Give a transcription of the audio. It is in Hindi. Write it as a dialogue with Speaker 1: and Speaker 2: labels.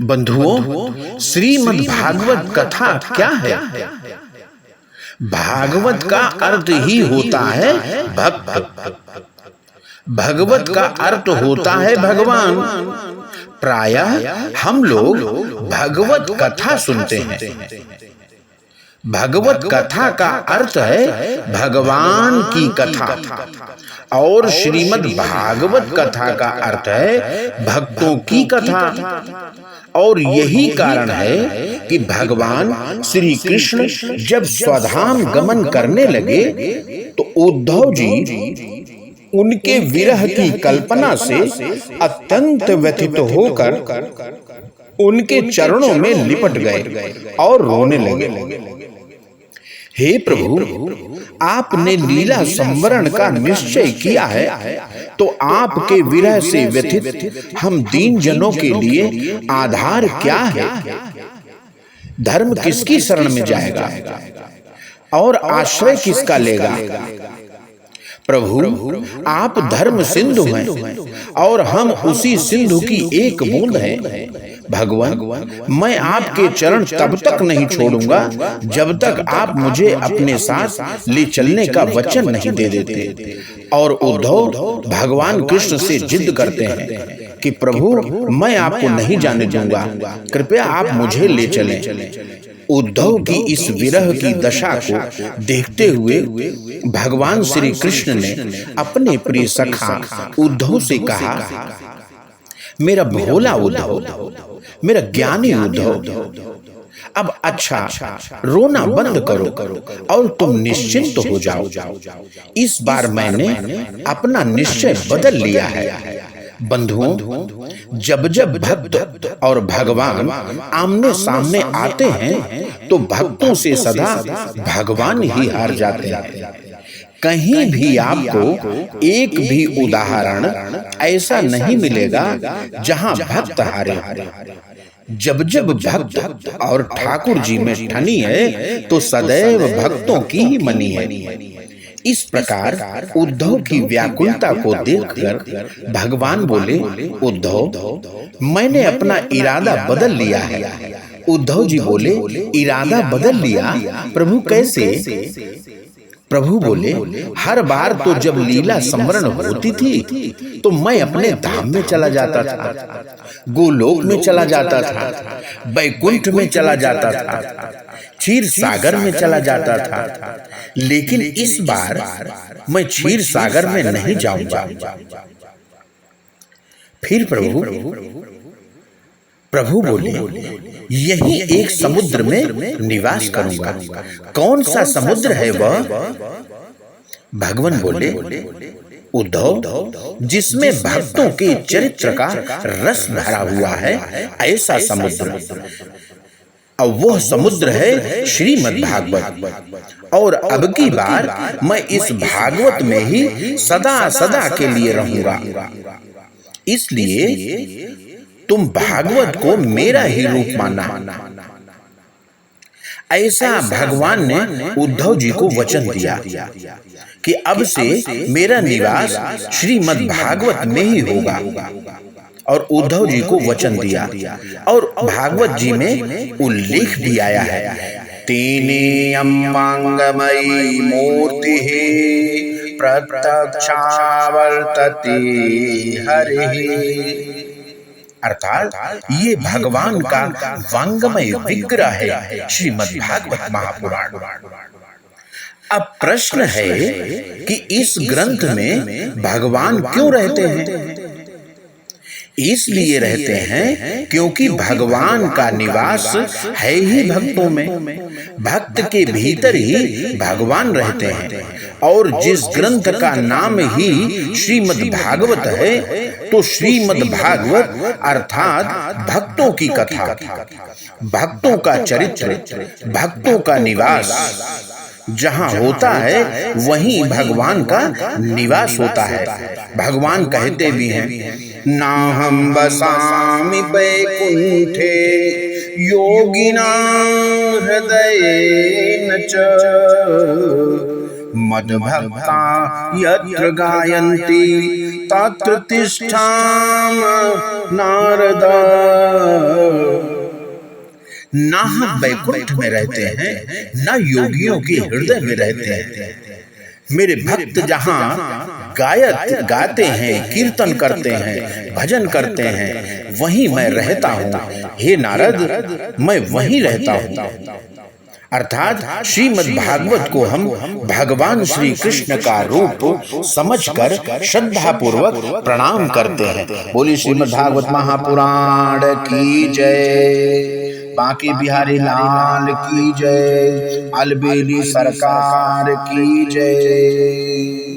Speaker 1: बंधुओं, श्रीमद् भागवत कथा क्या है? भागवत का अर्थ ही होता है भक्त। भगवत का अर्थ होता है भगवान। प्रायः हम लोग भगवत कथा सुनते हैं। भगवत कथा का अर्थ है भगवान की कथा, और श्रीमद् भागवत कथा का अर्थ है भक्तों की कथा। और यही कारण है कि भगवान श्री कृष्ण जब स्वधाम गमन करने लगे तो उद्धव जी उनके विरह की कल्पना से अत्यंत व्यथित होकर उनके चरणों में लिपट गए और रोने लगे। हे प्रभु, आपने लीला संवरण का निश्चय किया है, तो आपके विरह से व्यथित हम दीन जनों के लिए आधार क्या है? धर्म किसकी शरण में जाएगा और आश्रय किसका लेगा? प्रभु, आप धर्म सिंधु हैं और हम उसी सिंधु की एक बूंद हैं। भगवान, मैं आपके चरण तब तक नहीं छोड़ूंगा जब तक आप मुझे अपने साथ ले चलने का वचन नहीं दे देते। और उद्धव भगवान कृष्ण से जिद करते हैं कि प्रभु, मैं आपको नहीं जाने दूंगा, कृपया आप मुझे ले चलें। उद्धव की इस विरह की दशा को देखते हुए भगवान श्री कृष्ण ने अपने प्रिय सखा उद्धव से कहा, मेरा भोला उद्धव, मेरा ज्ञानी उद्धव, अब अच्छा रोना बंद करो और तुम निश्चिंत हो जाओ। इस बार मैंने अपना निश्चय बदल लिया है। बंधुओं, जब जब भक्त और भगवान आमने सामने आते हैं तो भक्तों से सदा भगवान ही हार जाते हैं। कहीं भी आपको एक भी उदाहरण ऐसा नहीं मिलेगा जहां भक्त हारे। जब जब भक्त और ठाकुर जी में ठनी है तो सदैव भक्तों की ही मनी है। इस प्रकार उद्धव की व्याकुलता को देखकर भगवान बोले, उद्धव, मैंने अपना इरादा बदल लिया है। उद्धव जी बोले, इरादा बदल लिया? प्रभु, कैसे? प्रभु बोले, हर बार तो जब लीला संवरण होती थी तो मैं अपने धाम में चला जाता था, गोलोक में चला जाता था, बैकुंठ में चला जाता था, क्षीर सागर में चला जाता था। लेकिन इस बार मैं क्षीर सागर में नहीं जाऊंगा। फिर प्रभु बोले, यही एक समुद्र में निवास करूंगा। कौन सा समुद्र है वह? भगवान बोले, उद्धव, जिसमें भक्तों के चरित्र का रस भरा हुआ है, ऐसा समुद्र। अब वह समुद्र है श्रीमद् भागवत। और अब की बार मैं इस भागवत में ही सदा सदा के लिए रहूंगा। इसलिए तुम भागवत को मेरा ही रूप माना। ऐसा भगवान ने उद्धव जी को वचन दिया कि अब से मेरा निवास श्रीमद् भागवत में ही होगा। और उद्धव जी को वचन दिया, और भागवत जी में उल्लेख भी आया है, तेने अम्बांगमयी मूर्ति प्रत्यक्षावर्तते हरिः। अर्थात ये भगवान का वांगमय विग्रह है श्रीमद् भागवत महापुराण। अब प्रश्न है कि इस ग्रंथ में भगवान क्यों रहते हैं? इसलिए रहते हैं क्योंकि भगवान का निवास है ही भक्तों में। भक्त के भीतर ही भगवान रहते हैं। और जिस ग्रंथ का नाम ही श्रीमद् भागवत है, तो श्रीमद् भागवत अर्थात भक्तों की कथा, भक्तों का चरित्र, भक्तों का निवास जहां होता है वहीं भगवान का निवास होता है। भगवान कहते भी हैं, नाहं वसामि वैकुंठे योगिनां हृदयेन च मद्भक्ता यत्र गायन्ति तत्र तिष्ठामि नारद। ना हम वैकुंठ में रहते हैं, ना योगियों के हृदय में रहते हैं। मेरे भक्त जहां गाते हैं, कीर्तन करते हैं, भजन करते हैं, वहीं मैं रहता हूं। हे नारद, मैं वहीं रहता हूं। अर्थात श्रीमद् भागवत को हम भगवान श्री कृष्ण का रूप समझकर श्रद्धा पूर्वक प्रणाम करते हैं। बोली श्रीमद् भागवत महापुराण की जय, बांके बिहारी लाल की जय, अलबेली सरकार की जय।